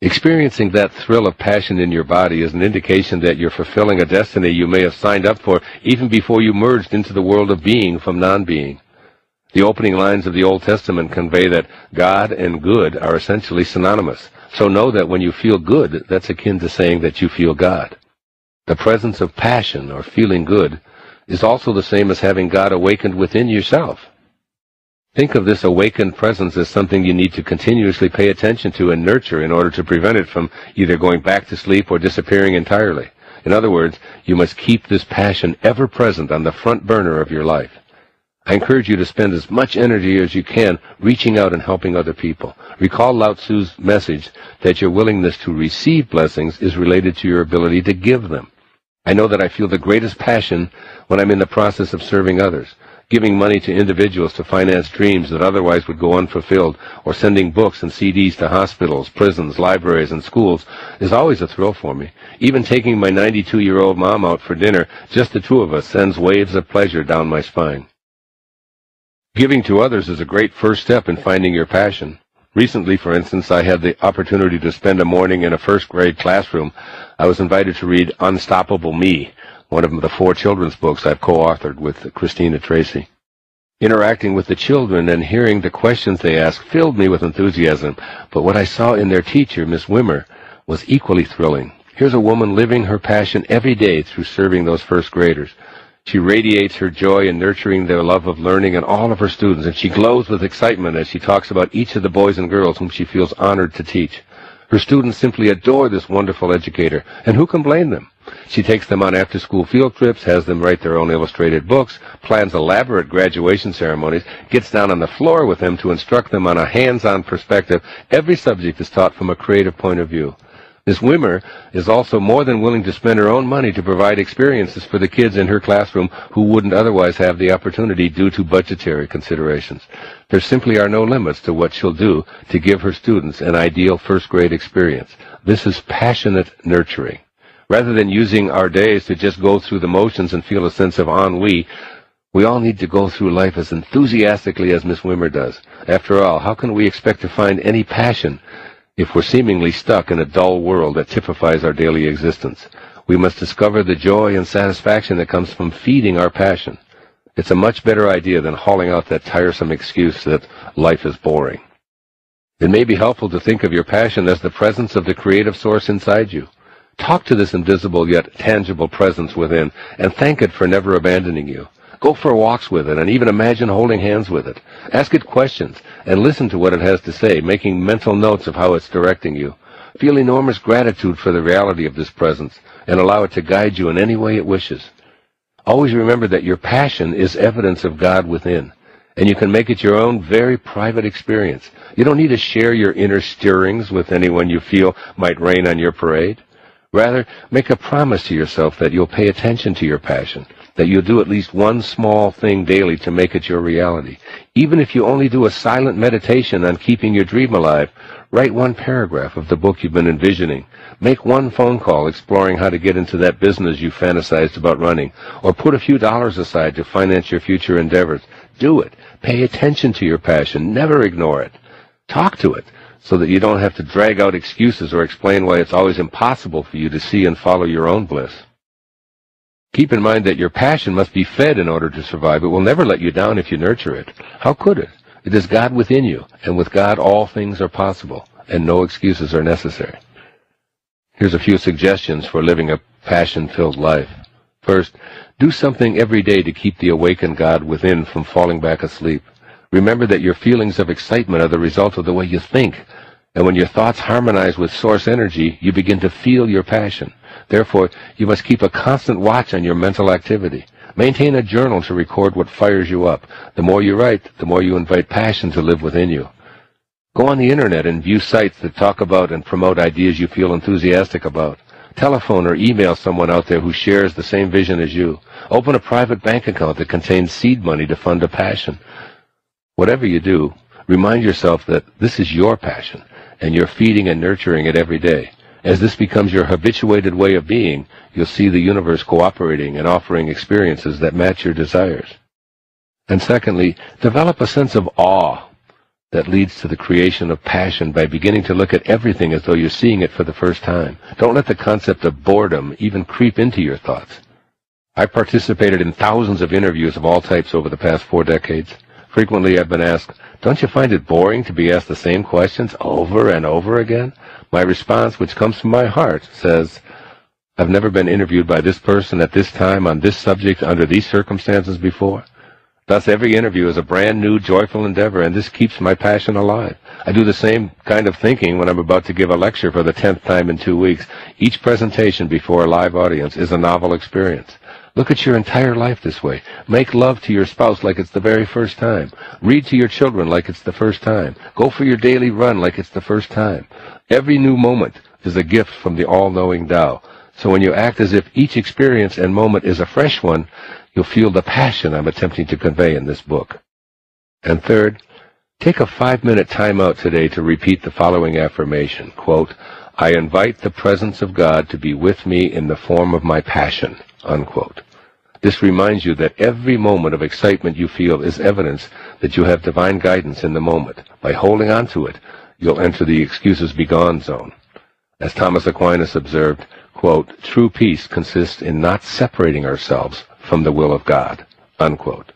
Experiencing that thrill of passion in your body is an indication that you're fulfilling a destiny you may have signed up for even before you merged into the world of being from non-being. The opening lines of the Old Testament convey that God and good are essentially synonymous. So know that when you feel good, that's akin to saying that you feel God. The presence of passion, or feeling good, is also the same as having God awakened within yourself. Think of this awakened presence as something you need to continuously pay attention to and nurture in order to prevent it from either going back to sleep or disappearing entirely. In other words, you must keep this passion ever present on the front burner of your life. I encourage you to spend as much energy as you can reaching out and helping other people. Recall Lao Tzu's message that your willingness to receive blessings is related to your ability to give them. I know that I feel the greatest passion when I'm in the process of serving others. Giving money to individuals to finance dreams that otherwise would go unfulfilled, or sending books and CDs to hospitals, prisons, libraries, and schools is always a thrill for me. Even taking my 92-year-old mom out for dinner, just the two of us, sends waves of pleasure down my spine. Giving to others is a great first step in finding your passion. Recently, for instance, I had the opportunity to spend a morning in a first-grade classroom. I was invited to read Unstoppable Me, one of the 4 children's books I've co-authored with Christina Tracy. Interacting with the children and hearing the questions they asked filled me with enthusiasm, but what I saw in their teacher, Miss Wimmer, was equally thrilling. Here's a woman living her passion every day through serving those first graders. She radiates her joy in nurturing their love of learning in all of her students, and she glows with excitement as she talks about each of the boys and girls whom she feels honored to teach. Her students simply adore this wonderful educator, and who can blame them? She takes them on after-school field trips, has them write their own illustrated books, plans elaborate graduation ceremonies, gets down on the floor with them to instruct them on a hands-on perspective. Every subject is taught from a creative point of view. Ms. Wimmer is also more than willing to spend her own money to provide experiences for the kids in her classroom who wouldn't otherwise have the opportunity due to budgetary considerations. There simply are no limits to what she'll do to give her students an ideal first-grade experience. This is passionate nurturing. Rather than using our days to just go through the motions and feel a sense of ennui, we all need to go through life as enthusiastically as Ms. Wimmer does. After all, how can we expect to find any passion if we're seemingly stuck in a dull world that typifies our daily existence? We must discover the joy and satisfaction that comes from feeding our passion. It's a much better idea than hauling out that tiresome excuse that life is boring. It may be helpful to think of your passion as the presence of the creative source inside you. Talk to this invisible yet tangible presence within and thank it for never abandoning you. Go for walks with it and even imagine holding hands with it. Ask it questions and listen to what it has to say, making mental notes of how it's directing you. Feel enormous gratitude for the reality of this presence and allow it to guide you in any way it wishes. Always remember that your passion is evidence of God within, and you can make it your own very private experience. You don't need to share your inner stirrings with anyone you feel might rain on your parade. Rather, make a promise to yourself that you'll pay attention to your passion, that you'll do at least one small thing daily to make it your reality. Even if you only do a silent meditation on keeping your dream alive, write one paragraph of the book you've been envisioning. Make one phone call exploring how to get into that business you fantasized about running, or put a few dollars aside to finance your future endeavors. Do it. Pay attention to your passion. Never ignore it. Talk to it, so that you don't have to drag out excuses or explain why it's always impossible for you to see and follow your own bliss. Keep in mind that your passion must be fed in order to survive. It will never let you down if you nurture it. How could it? It is God within you, and with God all things are possible, and no excuses are necessary. Here's a few suggestions for living a passion-filled life. First, do something every day to keep the awakened God within from falling back asleep. Remember that your feelings of excitement are the result of the way you think, and when your thoughts harmonize with source energy, you begin to feel your passion. Therefore, you must keep a constant watch on your mental activity. Maintain a journal to record what fires you up. The more you write, the more you invite passion to live within you. Go on the internet and view sites that talk about and promote ideas you feel enthusiastic about. Telephone or email someone out there who shares the same vision as you. Open a private bank account that contains seed money to fund a passion. Whatever you do, remind yourself that this is your passion, and you're feeding and nurturing it every day. As this becomes your habituated way of being, you'll see the universe cooperating and offering experiences that match your desires. And secondly, develop a sense of awe. that leads to the creation of passion by beginning to look at everything as though you're seeing it for the first time. Don't let the concept of boredom even creep into your thoughts. I've participated in thousands of interviews of all types over the past 4 decades. Frequently I've been asked, don't you find it boring to be asked the same questions over and over again? My response, which comes from my heart, says, I've never been interviewed by this person at this time on this subject under these circumstances before. Thus, every interview is a brand new, joyful endeavor, and this keeps my passion alive. I do the same kind of thinking when I'm about to give a lecture for the 10th time in 2 weeks. Each presentation before a live audience is a novel experience. Look at your entire life this way. Make love to your spouse like it's the very first time. Read to your children like it's the first time. Go for your daily run like it's the first time. Every new moment is a gift from the all-knowing Tao. So when you act as if each experience and moment is a fresh one, you'll feel the passion I'm attempting to convey in this book. And third, take a 5-minute time out today to repeat the following affirmation, quote, I invite the presence of God to be with me in the form of my passion, unquote. This reminds you that every moment of excitement you feel is evidence that you have divine guidance in the moment. By holding on to it, you'll enter the excuses be gone zone. As Thomas Aquinas observed, quote, true peace consists in not separating ourselves from the will of God, unquote.